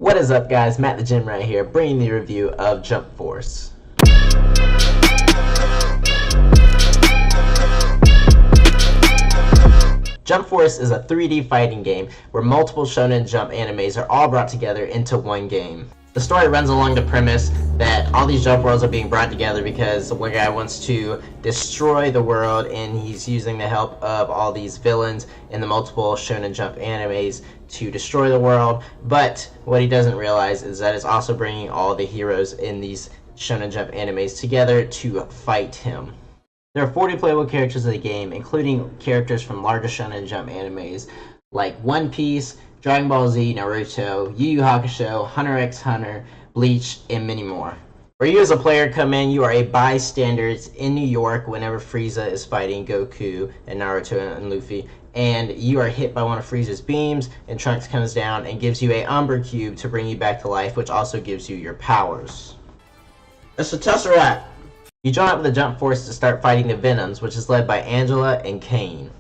What is up, guys? Matt the Gym right here, bringing the review of Jump Force. Jump Force is a 3D fighting game where multiple Shonen Jump animes are all brought together into one game. The story runs along the premise that all these jump worlds are being brought together because one guy wants to destroy the world, and he's using the help of all these villains in the multiple Shonen Jump animes to destroy the world. But what he doesn't realize is that it's also bringing all the heroes in these Shonen Jump animes together to fight him. There are 40 playable characters in the game, including characters from larger Shonen Jump animes like One Piece, Dragon Ball Z, Naruto, Yu Yu Hakusho, Hunter x Hunter, Bleach, and many more. Where you as a player come in, you are a bystander in New York whenever Frieza is fighting Goku and Naruto and Luffy, and you are hit by one of Frieza's beams, and Trunks comes down and gives you a Umbra Cube to bring you back to life, which also gives you your powers. It's a Tesseract! You join up with the Jump Force to start fighting the Venoms, which is led by Angela and Kane.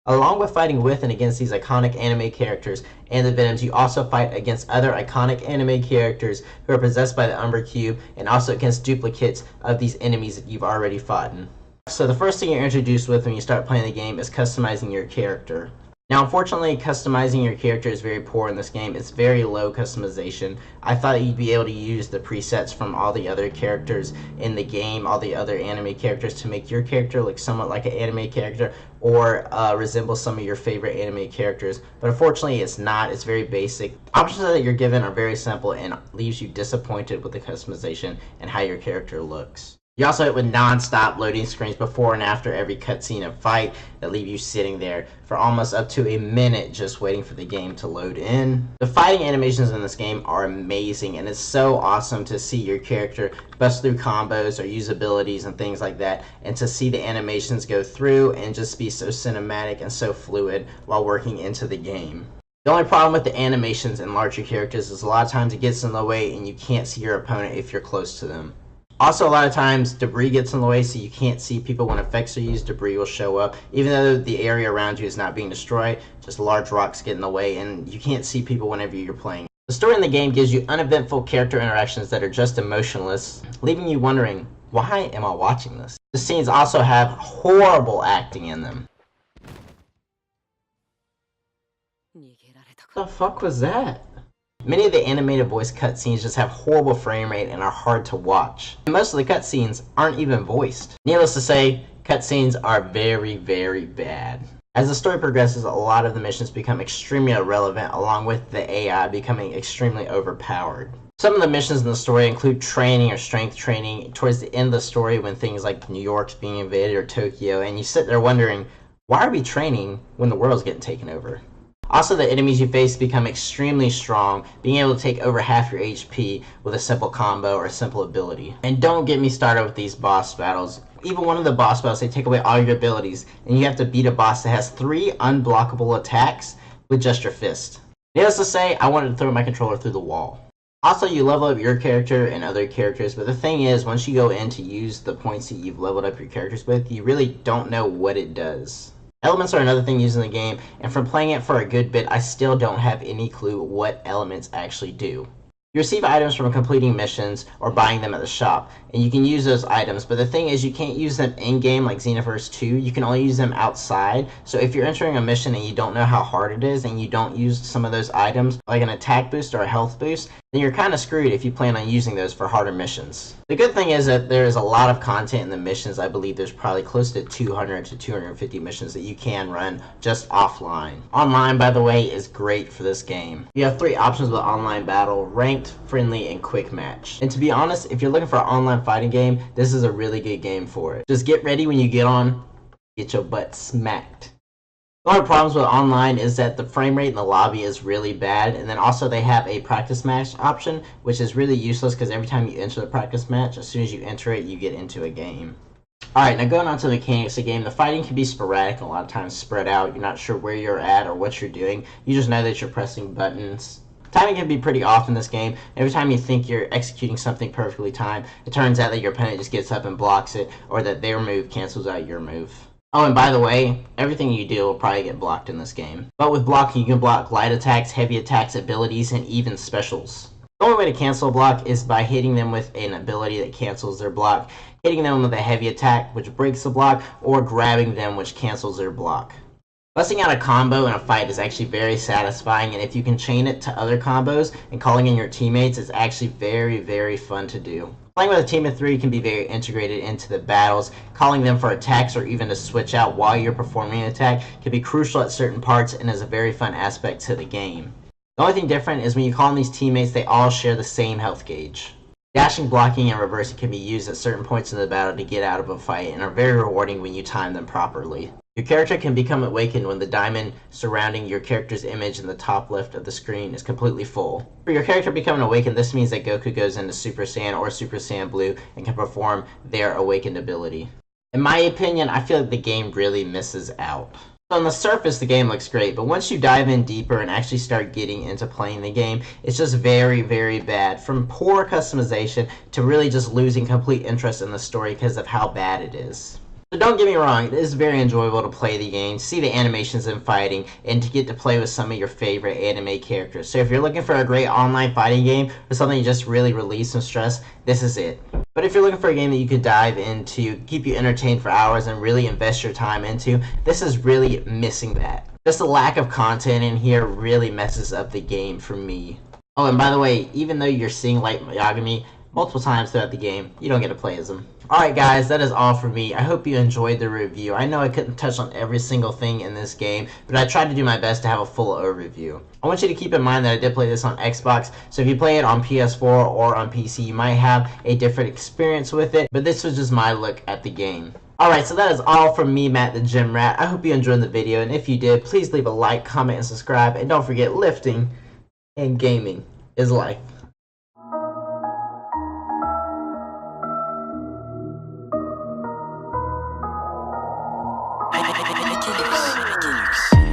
Along with fighting with and against these iconic anime characters and the Venoms, you also fight against other iconic anime characters who are possessed by the Umbra Cube, and also against duplicates of these enemies that you've already fought in. So the first thing you're introduced with when you start playing the game is customizing your character. Now, unfortunately, customizing your character is very poor in this game. It's very low customization. I thought that you'd be able to use the presets from all the other characters in the game, all the other anime characters, to make your character look somewhat like an anime character or resemble some of your favorite anime characters. But unfortunately, it's not. It's very basic. Options that you're given are very simple and leaves you disappointed with the customization and how your character looks. You also hit with non-stop loading screens before and after every cutscene and fight that leave you sitting there for almost up to a minute just waiting for the game to load in. The fighting animations in this game are amazing, and it's so awesome to see your character bust through combos or use abilities and things like that, and to see the animations go through and just be so cinematic and so fluid while working into the game. The only problem with the animations and larger characters is a lot of times it gets in the way and you can't see your opponent if you're close to them. Also, a lot of times debris gets in the way, so you can't see people when effects are used. Debris will show up even though the area around you is not being destroyed. Just large rocks get in the way, and you can't see people whenever you're playing. The story in the game gives you uneventful character interactions that are just emotionless, leaving you wondering, why am I watching this? The scenes also have horrible acting in them. What the fuck was that? Many of the animated voice cutscenes just have horrible frame rate and are hard to watch. And most of the cutscenes aren't even voiced. Needless to say, cutscenes are very, very bad. As the story progresses, a lot of the missions become extremely irrelevant, along with the AI becoming extremely overpowered. Some of the missions in the story include training or strength training towards the end of the story when things like New York's being invaded or Tokyo, and you sit there wondering, why are we training when the world's getting taken over? Also, the enemies you face become extremely strong, being able to take over half your HP with a simple combo or a simple ability. And don't get me started with these boss battles. Even one of the boss battles, they take away all your abilities, and you have to beat a boss that has 3 unblockable attacks with just your fist. Needless to say, I wanted to throw my controller through the wall. Also, you level up your character and other characters, but the thing is, once you go in to use the points that you've leveled up your characters with, you really don't know what it does. Elements are another thing used in the game, and from playing it for a good bit, I still don't have any clue what elements actually do. You receive items from completing missions or buying them at the shop, and you can use those items, but the thing is you can't use them in-game like Xenoverse 2, you can only use them outside. So if you're entering a mission and you don't know how hard it is and you don't use some of those items, like an attack boost or a health boost, then you're kind of screwed if you plan on using those for harder missions. The good thing is that there is a lot of content in the missions. I believe there's probably close to 200 to 250 missions that you can run just offline. Online, by the way, is great for this game. You have 3 options with online battle: ranked, friendly, and quick match. And to be honest, if you're looking for an online fighting game, this is a really good game for it. Just get ready when you get on, get your butt smacked. The only problems with online is that the frame rate in the lobby is really bad, and then also they have a practice match option, which is really useless because every time you enter the practice match, as soon as you enter it, you get into a game. Alright, now going on to the mechanics of the game, the fighting can be sporadic and a lot of times spread out. You're not sure where you're at or what you're doing. You just know that you're pressing buttons. Timing can be pretty off in this game. Every time you think you're executing something perfectly timed, it turns out that your opponent just gets up and blocks it, or that their move cancels out your move. Oh, and by the way, everything you do will probably get blocked in this game. But with blocking, you can block light attacks, heavy attacks, abilities, and even specials. The only way to cancel a block is by hitting them with an ability that cancels their block, hitting them with a heavy attack, which breaks the block, or grabbing them, which cancels their block. Busting out a combo in a fight is actually very satisfying, and if you can chain it to other combos and calling in your teammates, it's actually very, very fun to do. Playing with a team of 3 can be very integrated into the battles. Calling them for attacks or even to switch out while you're performing an attack can be crucial at certain parts and is a very fun aspect to the game. The only thing different is when you call on these teammates, they all share the same health gauge. Dashing, blocking, and reversing can be used at certain points in the battle to get out of a fight and are very rewarding when you time them properly. Your character can become awakened when the diamond surrounding your character's image in the top left of the screen is completely full. For your character becoming awakened, this means that Goku goes into Super Saiyan or Super Saiyan Blue and can perform their awakened ability. In my opinion, I feel like the game really misses out. So on the surface, the game looks great, but once you dive in deeper and actually start getting into playing the game, it's just very, very bad. From poor customization to really just losing complete interest in the story because of how bad it is. So don't get me wrong, it is very enjoyable to play the game, see the animations in fighting, and to get to play with some of your favorite anime characters. So if you're looking for a great online fighting game or something to just really release some stress, this is it. But if you're looking for a game that you could dive into, keep you entertained for hours, and really invest your time into, this is really missing that. Just the lack of content in here really messes up the game for me. Oh, and by the way, even though you're seeing Light Yagami multiple times throughout the game, you don't get to play as him. Alright guys, that is all for me. I hope you enjoyed the review. I know I couldn't touch on every single thing in this game, but I tried to do my best to have a full overview. I want you to keep in mind that I did play this on Xbox, so if you play it on PS4 or on PC, you might have a different experience with it, but this was just my look at the game. Alright, so that is all from me, Matt the Gym Rat. I hope you enjoyed the video, and if you did, please leave a like, comment, and subscribe, and don't forget, lifting and gaming is life. Hydralux.